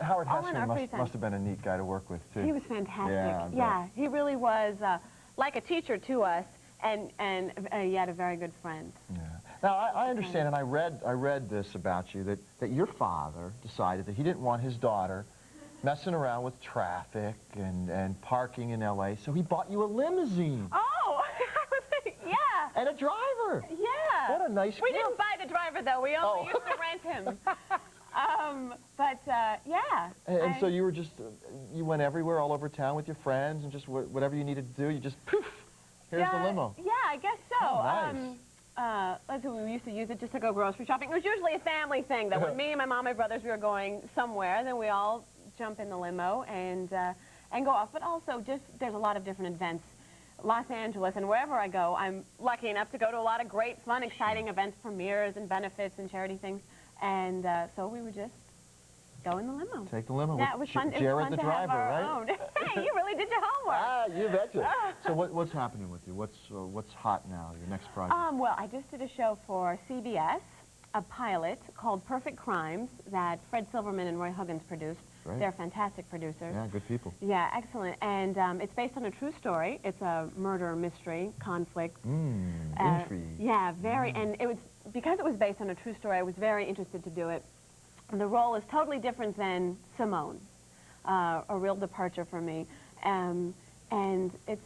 Howard all in our free Hessman time. must have been a neat guy to work with, too. He was fantastic. Yeah, Yeah, he really was like a teacher to us, and he had a very good friend. Yeah. Now, I understand, and I read this about you, that your father decided that he didn't want his daughter messing around with traffic and parking in L.A., so he bought you a limousine. Oh, yeah. And a driver. Yeah. What a nice We gift. didn't buy the driver, though. We only used to rent him. Yeah. And so you were just, you went everywhere all over town with your friends, and just whatever you needed to do, you just, poof, here's the limo. Yeah, I guess so. Oh, nice. Let's see, we used to use it just to go grocery shopping. It was usually a family thing, that when me and my mom and brothers, we were going somewhere, then we all jump in the limo and go off. But also, just there's a lot of different events. Los Angeles, and wherever I go, I'm lucky enough to go to a lot of great, fun, exciting events, premieres and benefits and charity things. And so we would just go in the limo. Take the limo. Yeah, it was fun. Jared the driver, right? Own. Hey, you really did your homework. Ah, you betcha. So what's happening with you? What's hot now? Your next project? Well, I just did a show for CBS, a pilot called Perfect Crimes that Fred Silverman and Roy Huggins produced. Right. They're fantastic producers. Yeah, good people. Yeah, excellent. And it's based on a true story. It's a murder mystery, conflict. Intrigue. Yeah, very. And it was, because it was based on a true story, I was very interested to do it. And the role is totally different than Simone, a real departure for me. And it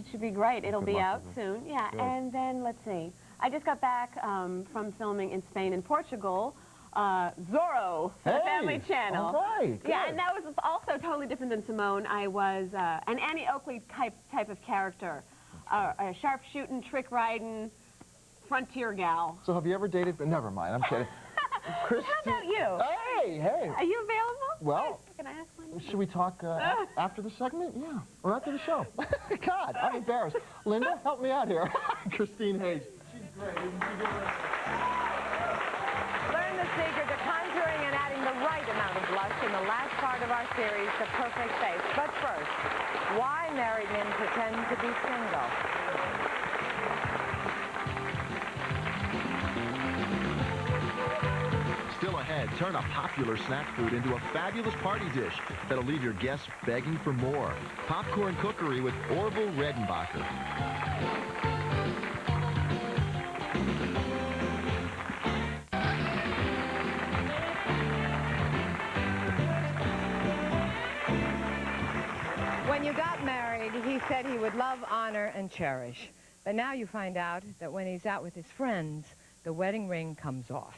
should be great. It'll be out soon. Yeah, good. And then, let's see. I just got back from filming in Spain and Portugal, Zorro, for the Family Channel. All right, good. Yeah, and that was also totally different than Simone. I was an Annie Oakley type of character, a sharpshooting, trick-riding, frontier gal. So have you ever dated? But never mind, I'm kidding. How about you? Hey. Are you available? Well, can I ask one? should we talk after the segment? Yeah, or after the show. God, I'm embarrassed. Linda, help me out here. Khrystyne Haje. She's great, isn't she? Learn the secret to contouring and adding the right amount of blush in the last part of our series, The Perfect Face. But first, why married men pretend to be single? Still ahead, turn a popular snack food into a fabulous party dish that'll leave your guests begging for more. Popcorn cookery with Orville Redenbacher. When you got married, he said he would love, honor, and cherish. But now you find out that when he's out with his friends, the wedding ring comes off.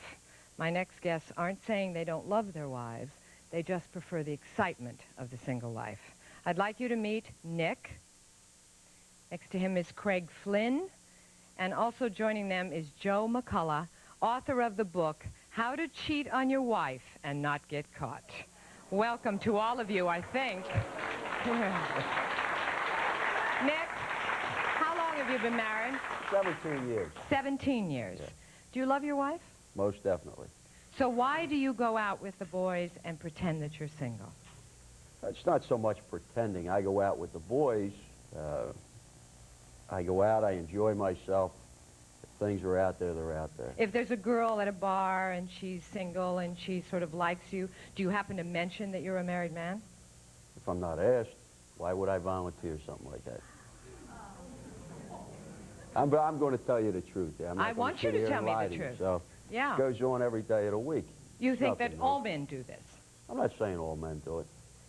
My next guests aren't saying they don't love their wives. They just prefer the excitement of the single life. I'd like you to meet Nick. Next to him is Craig Flynn. And also joining them is Joe McCullough, author of the book, How to Cheat on Your Wife and Not Get Caught. Welcome to all of you, I think. Nick, how long have you been married? 17 years. 17 years. Yeah. Do you love your wife? Most definitely. So why do you go out with the boys and pretend that you're single? It's not so much pretending. I go out with the boys. I go out, I enjoy myself. If things are out there, they're out there. If there's a girl at a bar and she's single and she sort of likes you, do you happen to mention that you're a married man? If I'm not asked, why would I volunteer something like that? I'm going to tell you the truth. I want you to tell me the truth. So yeah. It goes on every day of the week. You think that all men do this? I'm not saying all men do it.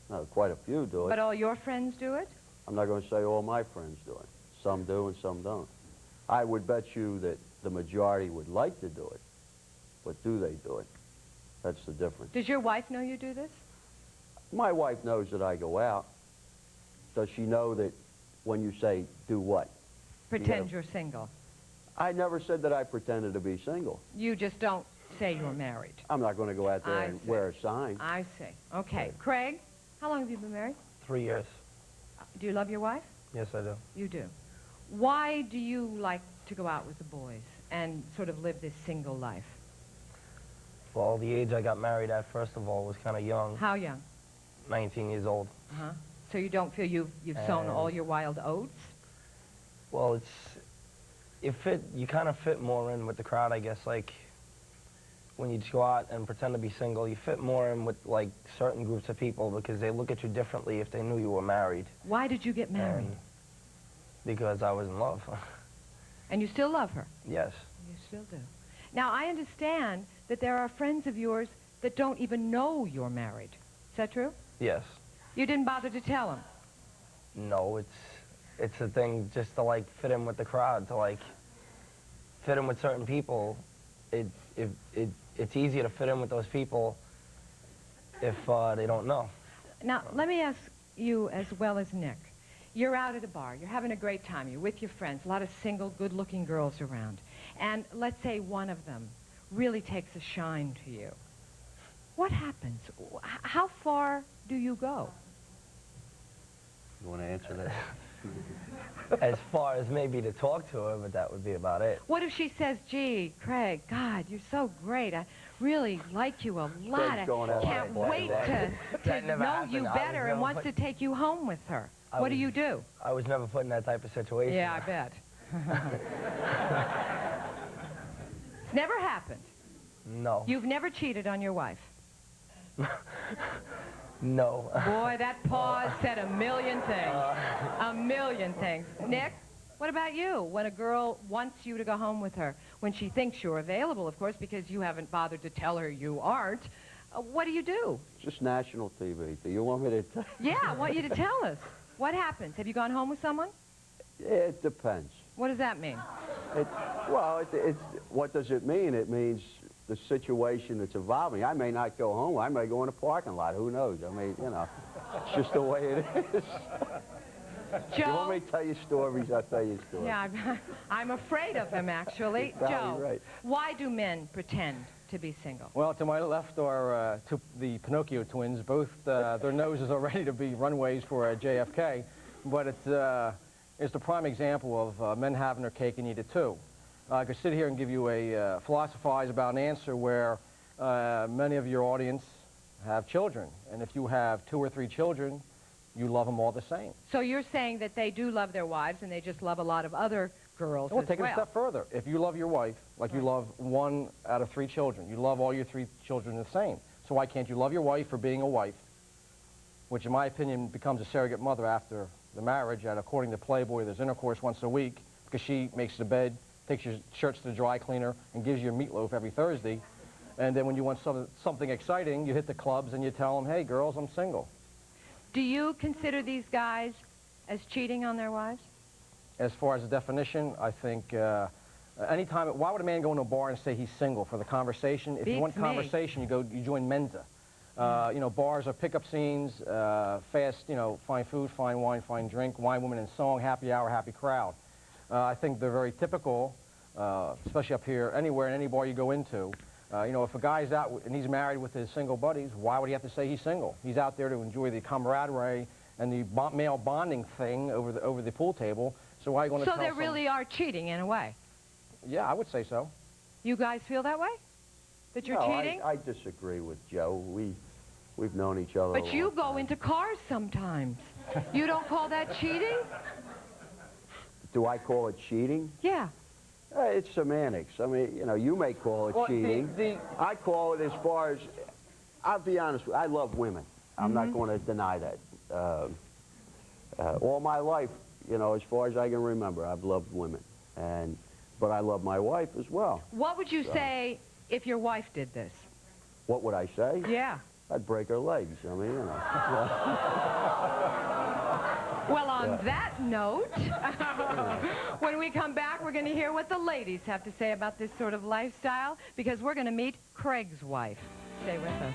No, quite a few do it. But all your friends do it? I'm not going to say all my friends do it. Some do and some don't. I would bet you that the majority would like to do it, but do they do it? That's the difference. Does your wife know you do this? My wife knows that I go out. Does she know that when you say, do what? Pretend you're single. I never said that I pretended to be single. You just don't say you're married. I'm not going to go out there and wear a sign. I see. Okay. Craig, how long have you been married? 3 years. Do you love your wife? Yes, I do. You do. Why do you like to go out with the boys and sort of live this single life? Well, the age I got married at, first of all, was kind of young. How young? 19 years old. Uh-huh. So you don't feel you've sown all your wild oats? Well, you kind of fit more in with the crowd, I guess. Like, when you just go out and pretend to be single, you fit more in with like certain groups of people because they look at you differently if they knew you were married. Why did you get married? And because I was in love. And you still love her? Yes. You still do. Now, I understand that there are friends of yours that don't even know you're married. Is that true? Yes. You didn't bother to tell them? No, it's a thing just to like fit in with the crowd, to like fit in with certain people. It's easier to fit in with those people if they don't know. Now, let me ask you as well as Nick. You're out at a bar. You're having a great time. You're with your friends, a lot of single, good-looking girls around. And let's say one of them really takes a shine to you. What happens? How far do you go? You want to answer that? As far as maybe to talk to her, but that would be about it. What if she says, gee, Craig, God, you're so great. I really like you a lot. Craig's going out I can't like wait that. to That never know you happened. I better was and never wants to take you home with her. What do you do? I was never put in that type of situation. Yeah, I bet. It's never happened. No. You've never cheated on your wife. No. Boy, that pause said a million things. A million things. Nick, what about you? When a girl wants you to go home with her, when she thinks you're available, of course, because you haven't bothered to tell her you aren't, what do you do? Just national TV. Do you want me to tell Yeah, I want you to tell us. What happens? Have you gone home with someone? It depends. What does that mean? What does it mean? It means the situation that's evolving. I may not go home. I may go in a parking lot. Who knows? I mean, you know, it's just the way it is. Joe? You want me to tell you stories? I'll tell you stories. Yeah, I'm afraid of him, actually. You're Joe, right. why do men pretend to be single? Well, to my left are the Pinocchio twins. Both their noses are ready to be runways for JFK, but it's the prime example of men having their cake and eat it too. I could sit here and give you a philosophize about an answer where many of your audience have children, and if you have 2 or 3 children, you love them all the same. So you're saying that they do love their wives and they just love a lot of other girls We'll as take it well. a step further. If you love your wife like you love 1 out of 3 children, you love all your 3 children the same. So why can't you love your wife for being a wife, which in my opinion becomes a surrogate mother after the marriage, and according to Playboy, there's intercourse once a week because she makes the bed, takes your shirts to the dry cleaner, and gives you a meatloaf every Thursday. And then when you want something exciting, you hit the clubs and you tell them, hey, girls, I'm single. Do you consider these guys as cheating on their wives? As far as the definition, I think anytime, why would a man go into a bar and say he's single for the conversation? If you want Beats me. conversation, you join Mensa. You know, bars are pickup scenes, fast, you know, fine food, fine wine, fine drink, wine, woman, and song, happy hour, happy crowd. I think they're very typical, especially up here, anywhere, in any bar you go into. You know, if a guy's out and he's married with his single buddies, why would he have to say he's single? He's out there to enjoy the camaraderie and the male bonding thing over the pool table. So why are you going to So they really are cheating in a way? Yeah, I would say so. You guys feel that way? That you're cheating? I disagree with Joe. We've known each other. But you go into cars sometimes. You don't call that cheating? Do I call it cheating? Yeah. It's semantics. I mean, you know, you may call it Well, cheating. I call it as far as, I'll be honest with you, I love women. I'm not going to deny that. All my life, you know, as far as I can remember, I've loved women. But I love my wife as well. What would you say if your wife did this? What would I say? Yeah. I'd break her legs. I mean, you know. Well, on that note, when we come back, we're going to hear what the ladies have to say about this sort of lifestyle, because we're going to meet Craig's wife. Stay with us.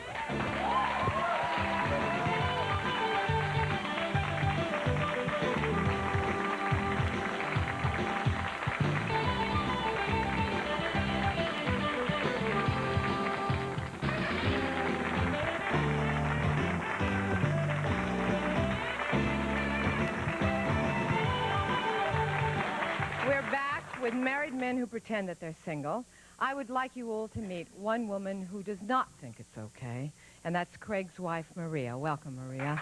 With married men who pretend that they're single, I would like you all to meet one woman who does not think it's okay, and that's Craig's wife, Maria. Welcome, Maria.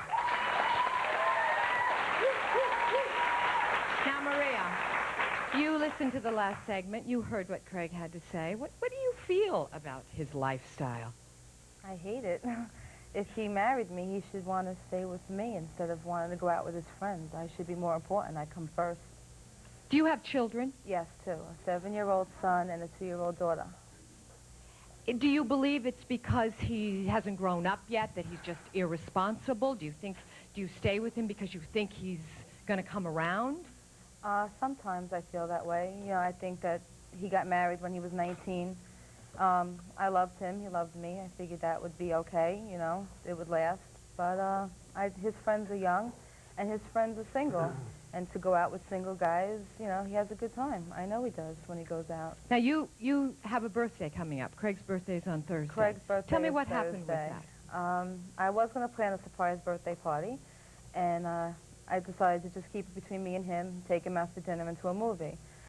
Now, Maria, you listened to the last segment. You heard what Craig had to say. What do you feel about his lifestyle? I hate it. If he married me, he should want to stay with me instead of wanting to go out with his friends. I should be more important. I come first. Do you have children? Yes, two. A 7-year-old son and a 2-year-old daughter. Do you believe it's because he hasn't grown up yet, that he's just irresponsible? Do you stay with him because you think he's going to come around? Sometimes I feel that way. You know, I think that he got married when he was 19. I loved him. He loved me. I figured that would be okay, you know, it would last. But his friends are young, and his friends are single. And to go out with single guys, you know, he has a good time. I know he does when he goes out. Now, you have a birthday coming up. Craig's birthday's on Thursday. Craig's birthday Tell me is what happened with Thursday. that. I was going to plan a surprise birthday party, and I decided to just keep it between me and him, take him out for dinner and to a movie.